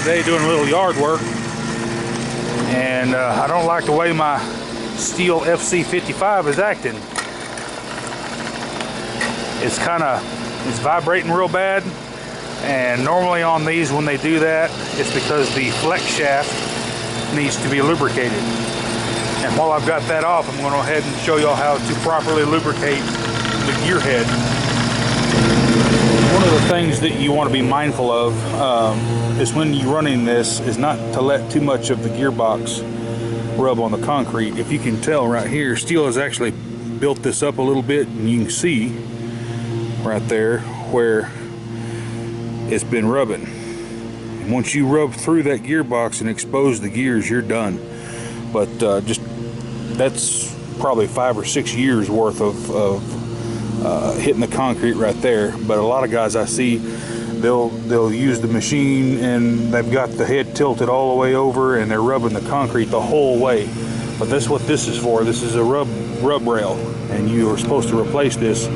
today doing a little yard work, and I don't like the way my Stihl FC55 is acting. It's vibrating real bad, and normally on these when they do that, it's because the flex shaft needs to be lubricated. And while I've got that off, I'm going to go ahead and show y'all how to properly lubricate the gear head. One of the things that you want to be mindful of is when you're running this is not to let too much of the gearbox rub on the concrete. If you can tell right here, Stihl has actually built this up a little bit, and you can see right there where it's been rubbing. And once you rub through that gearbox and expose the gears, you're done. But that's probably 5 or 6 years worth of hitting the concrete right there. But a lot of guys I see, they'll use the machine and they've got the head tilted all the way over and they're rubbing the concrete the whole way. But that's what this is for. This is a rub rail, and you are supposed to replace this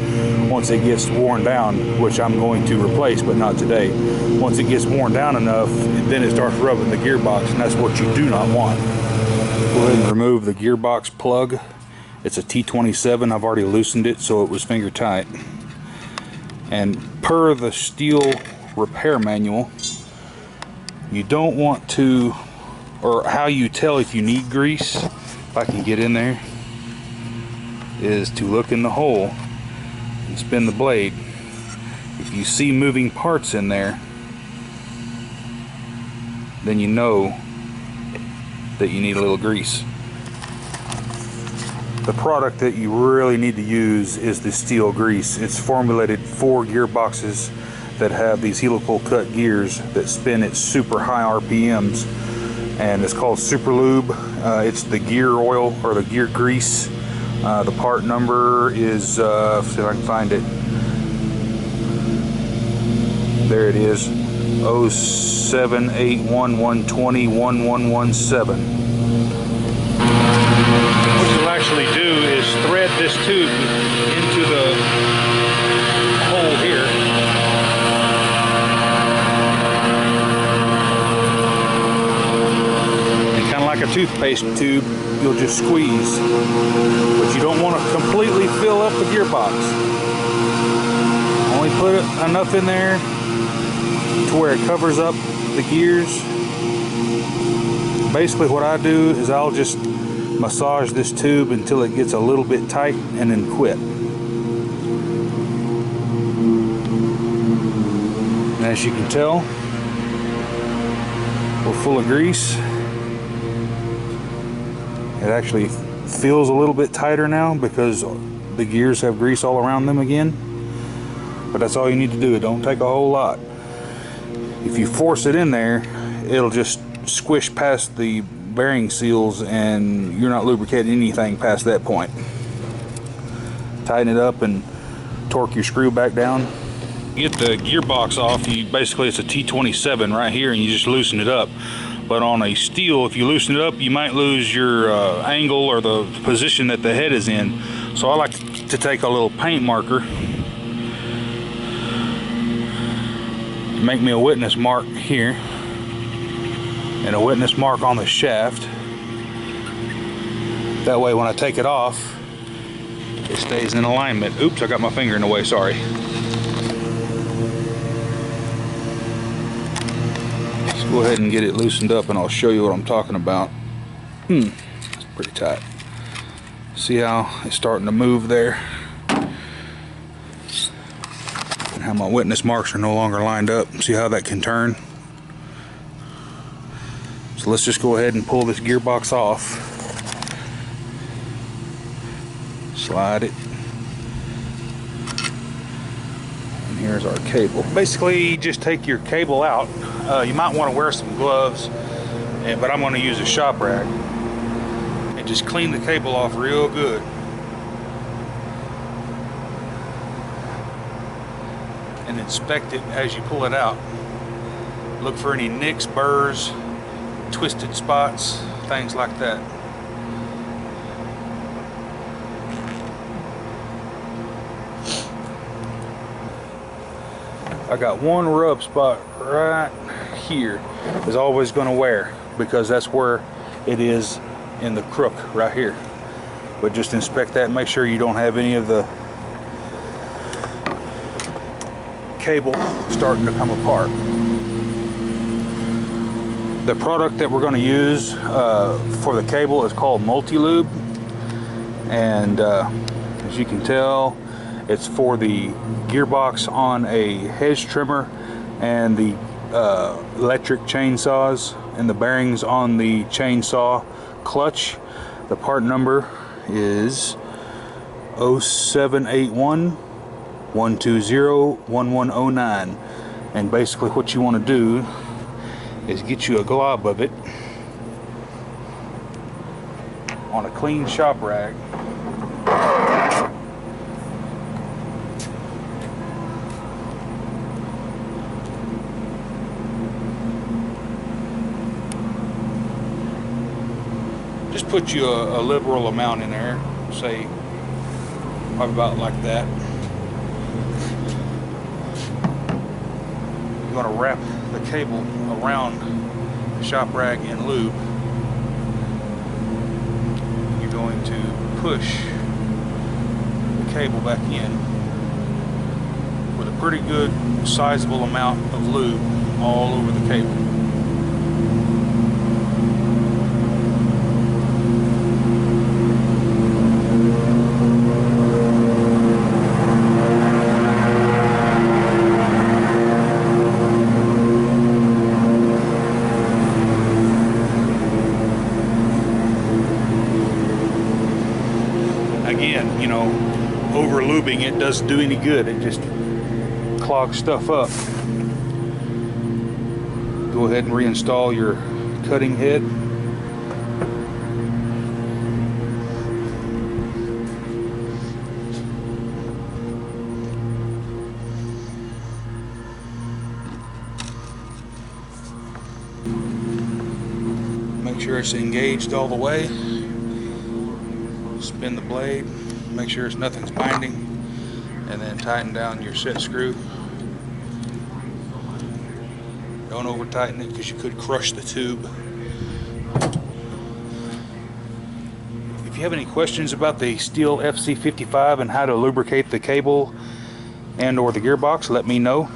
once it gets worn down, which I'm going to replace, but not today. Once it gets worn down enough, then it starts rubbing the gearbox, and that's what you do not want. Go ahead and remove the gearbox plug. It's a T27. I've already loosened it so it was finger tight. And per the Stihl repair manual, you don't want to, or how you tell if you need grease, if I can get in there, is to look in the hole and spin the blade. If you see moving parts in there, then you know that you need a little grease. The product that you really need to use is the Stihl grease. It's formulated for gearboxes that have these helical cut gears that spin at super high RPMs, and it's called Super Lube. It's the gear oil or the gear grease. The part number is, see if I can find it. There it is, 0781120117. What you'll actually do is thread this tube into the hole here. And kind of like a toothpaste tube, you'll just squeeze. But you don't want to completely fill up the gearbox. Only put enough in there to where it covers up the gears. Basically what I do is I'll just massage this tube until it gets a little bit tight and then quit. And as you can tell, we're full of grease. It actually feels a little bit tighter now because the gears have grease all around them again. But that's all you need to do. It don't take a whole lot. If you force it in there, it'll just squish past the bearing seals and you're not lubricating anything past that point. Tighten it up and torque your screw back down. You get the gearbox off, basically it's a T27 right here, and you just loosen it up. But on a Stihl, if you loosen it up, you might lose your angle or the position that the head is in. So I like to take a little paint marker, make me a witness mark here, and a witness mark on the shaft. That way when I take it off, it stays in alignment. Oops, I got my finger in the way, sorry. Let's go ahead and get it loosened up and I'll show you what I'm talking about. It's pretty tight. See how it's starting to move there? And how my witness marks are no longer lined up. See how that can turn? So let's just go ahead and pull this gearbox off. Slide it. And here's our cable. Basically, just take your cable out. You might want to wear some gloves, but I'm going to use a shop rag. And just clean the cable off real good. And inspect it as you pull it out. Look for any nicks, burrs, twisted spots, things like that. I got one rub spot right here is always going to wear, because that's where it is in the crook right here. But just inspect that and make sure you don't have any of the cable starting to come apart. The product that we're going to use for the cable is called Multi-Lube, and as you can tell, it's for the gearbox on a hedge trimmer and the electric chainsaws and the bearings on the chainsaw clutch. The part number is 0781 120 1109, and basically what you want to do is get you a glob of it on a clean shop rag. Just put you a liberal amount in there, say probably about like that. You're going to wrap the cable around the shop rag in lube. You're going to push the cable back in with a pretty good sizable amount of lube all over the cable. Again, you know, over lubing it doesn't do any good. It just clogs stuff up. Go ahead and reinstall your cutting head. Make sure it's engaged all the way. Spin the blade, make sure nothing's binding, and then tighten down your set screw. Don't over tighten it because you could crush the tube. If you have any questions about the Stihl FC55 and how to lubricate the cable and or the gearbox, let me know.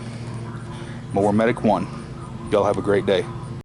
More Medic 1. Y'all have a great day.